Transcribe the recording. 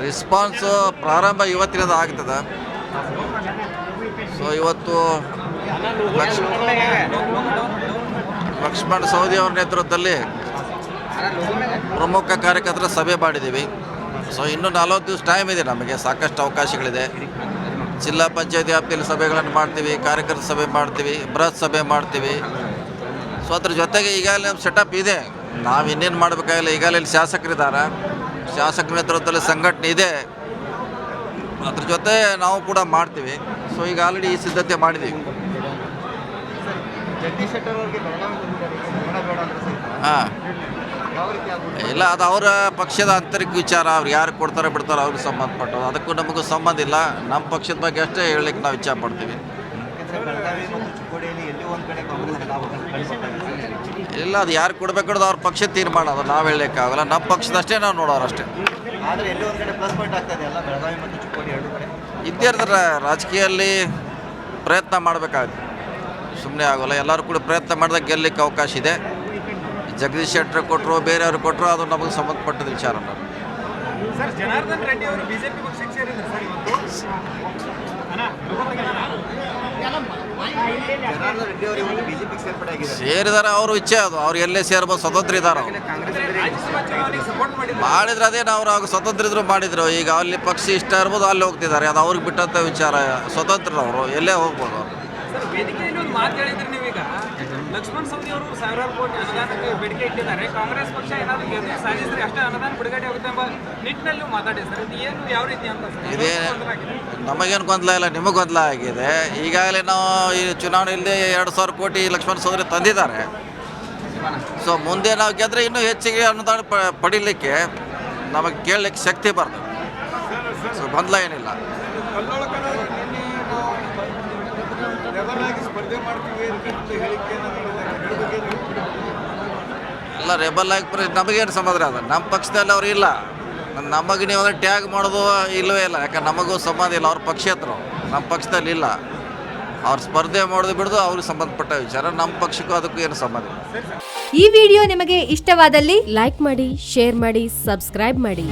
Response ಪ್ರಾರಂಭ ಇವತ್ತಿನಿಂದ ಆಗ್ತದೆ. ಸೊ ಇವತ್ತು ಲಕ್ಷ್ಮಣ್ ಸವದಿ ಅವ್ರ ನೇತೃತ್ವದಲ್ಲಿ ಪ್ರಮುಖ ಕಾರ್ಯಕರ್ತರ ಸಭೆ ಮಾಡಿದ್ದೀವಿ. ಸೊ ಇನ್ನೂ 40 ದಿವಸ ಟೈಮ್ ಇದೆ, ನಮಗೆ ಸಾಕಷ್ಟು ಅವಕಾಶಗಳಿದೆ. ಜಿಲ್ಲಾ ಪಂಚಾಯತಿ ವ್ಯಾಪ್ತಿಯಲ್ಲಿ ಸಭೆಗಳನ್ನು ಮಾಡ್ತೀವಿ, ಕಾರ್ಯಕರ್ತರ ಸಭೆ ಮಾಡ್ತೀವಿ, ಬೃಹತ್ ಸಭೆ ಮಾಡ್ತೀವಿ. ಸೊ ಅದ್ರ ಜೊತೆಗೆ ಈಗಾಗಲೇ ನಮ್ಮ ಸೆಟಪ್ ಇದೆ, ನಾವು ಇನ್ನೇನು ಮಾಡಬೇಕಾಗಿಲ್ಲ. ಈಗಾಗಲೇ ಇಲ್ಲಿ ಶಾಸಕರಿದ್ದಾರೆ, ಶಾಸಕರ ನೇತೃತ್ವದಲ್ಲಿ ಸಂಘಟನೆ ಇದೆ, ಅದ್ರ ಜೊತೆ ನಾವು ಕೂಡ ಮಾಡ್ತೀವಿ. ಸೊ ಈಗ ಆಲ್ರೆಡಿ ಈ ಸಿದ್ಧತೆ ಮಾಡಿದ್ದೀವಿ. ಹಾಂ, ಇಲ್ಲ, ಅದು ಅವರ ಪಕ್ಷದ ಆಂತರಿಕ ವಿಚಾರ. ಅವ್ರು ಯಾರು ಕೊಡ್ತಾರೆ ಬಿಡ್ತಾರೆ ಅವ್ರಿಗೆ ಸಂಬಂಧಪಟ್ಟದ್ದು, ಅದಕ್ಕೂ ನಮಗೂ ಸಂಬಂಧ ಇಲ್ಲ. ನಮ್ಮ ಪಕ್ಷದ ಬಗ್ಗೆ ಅಷ್ಟೇ ಹೇಳಲಿಕ್ಕೆ ನಾವು ಇಚ್ಛೆ ಪಡ್ತೀವಿ. ಇಲ್ಲ, ಅದು ಯಾರು ಕೊಡಬೇಕು ಅವ್ರ ಪಕ್ಷದ ತೀರ್ಮಾನ, ಅದು ನಾವು ಹೇಳಲಿಕ್ಕಾಗಲ್ಲ. ನಮ್ಮ ಪಕ್ಷದಷ್ಟೇ ನಾವು ನೋಡೋರು ಅಷ್ಟೇ. ಇದ್ದೇ ಇರ್ತಾರೆ, ರಾಜಕೀಯದಲ್ಲಿ ಪ್ರಯತ್ನ ಮಾಡಬೇಕಾಗುತ್ತೆ, ಸುಮ್ಮನೆ ಆಗೋಲ್ಲ. ಎಲ್ಲರೂ ಕೂಡ ಪ್ರಯತ್ನ ಮಾಡಿದಾಗ ಗೆಲ್ಲಲಿಕ್ಕೆ ಅವಕಾಶ ಇದೆ. ಜಗದೀಶ್ ಶೆಟ್ಟರ್ ಕೊಟ್ಟರು, ಬೇರೆಯವರು ಕೊಟ್ಟರು, ಅದು ನಮಗೆ ಸಂಬಂಧಪಟ್ಟದ ವಿಚಾರ. ಸೇರಿದಾರೆ, ಅವರು ಇಚ್ಛೆ ಅದು. ಅವ್ರು ಎಲ್ಲೇ ಸೇರ್ಬೋದು, ಸ್ವತಂತ್ರ ಇದ್ದಾರೆ. ಮಾಡಿದ್ರೆ ಅದೇನು, ಅವ್ರು ಆಗ ಸ್ವತಂತ್ರ ಇದ್ರು ಮಾಡಿದ್ರು. ಈಗ ಅಲ್ಲಿ ಪಕ್ಷ ಇಷ್ಟ ಇರ್ಬೋದು, ಅಲ್ಲಿ ಹೋಗ್ತಿದ್ದಾರೆ, ಅದು ಅವ್ರಿಗೆ ಬಿಟ್ಟಂಥ ವಿಚಾರ. ಸ್ವತಂತ್ರರವರು ಎಲ್ಲೇ ಹೋಗ್ಬೋದು. ಲಕ್ಷ್ಮಣ್ ಸವದಿ ಅವರು ಸಾವಿರಾರು ಕೋಟಿ ಅನುದಾನಕ್ಕೆ ಬೇಡಿಕೆ ಇಟ್ಟಿದ್ದಾರೆ. ಕಾಂಗ್ರೆಸ್ ಪಕ್ಷ ಏನಾದರೂ ಗೆದ್ದು ಸಾಧಿಸಿದ್ರೆ ಅಷ್ಟೇ ಅನುದಾನ ಬಿಡುಗಡೆ ಆಗುತ್ತೆ ಎಂಬ ನಿಟ್ಟಿನಲ್ಲಿ ಮಾತಾಡಿದ್ದಾರೆ. ಇದು ಏನು, ಯಾವ ರೀತಿ ಅಂತ? ಇದೇ ನಮಗೇನು ಗೊಂದಲ ಇಲ್ಲ, ನಿಮಗೆ ಗೊಂದಲ ಆಗಿದೆ. ಈಗಾಗಲೇ ನಾವು ಈ ಚುನಾವಣೆಯಲ್ಲಿ 2,000 ಕೋಟಿ ಲಕ್ಷ್ಮಣ್ ಸವದಿ ತಂದಿದ್ದಾರೆ. ಸೊ ಮುಂದೆ ನಾವು ಗೆದ್ದರೆ ಇನ್ನೂ ಹೆಚ್ಚಿಗೆ ಅನುದಾನ ಪಡೀಲಿಕ್ಕೆ ನಮಗೆ ಕೇಳಲಿಕ್ಕೆ ಶಕ್ತಿ ಬರ್ತದೆ. ಸೊ ಗೊಂದಲ ಏನಿಲ್ಲ. ಇಲ್ಲ, ರೆಬಲ್ ಆಗಿ ನಮಗೇನು ಸಂಬಂಧ ಅದ? ನಮ್ಮ ಪಕ್ಷದಲ್ಲಿ ಅವ್ರು ಇಲ್ಲ. ನಮಗೆ ನೀವು ಅದನ್ನು ಟ್ಯಾಗ್ ಮಾಡೋದು ಇಲ್ಲವೇ ಇಲ್ಲ, ಯಾಕಂದ್ರೆ ನಮಗೂ ಸಂಬಂಧ ಇಲ್ಲ. ಅವ್ರ ಪಕ್ಷೇತರು, ನಮ್ಮ ಪಕ್ಷದಲ್ಲಿ ಇಲ್ಲ. ಅವ್ರು ಸ್ಪರ್ಧೆ ಮಾಡೋದು ಬಿಡೋದು ಅವ್ರಿಗೆ ಸಂಬಂಧಪಟ್ಟ ವಿಚಾರ. ನಮ್ಮ ಪಕ್ಷಕ್ಕೂ ಅದಕ್ಕೂ ಏನು ಸಂಬಂಧ ಇಲ್ಲ. ಈ ವಿಡಿಯೋ ನಿಮಗೆ ಇಷ್ಟವಾದಲ್ಲಿ ಲೈಕ್ ಮಾಡಿ, ಶೇರ್ ಮಾಡಿ, ಸಬ್ಸ್ಕ್ರೈಬ್ ಮಾಡಿ.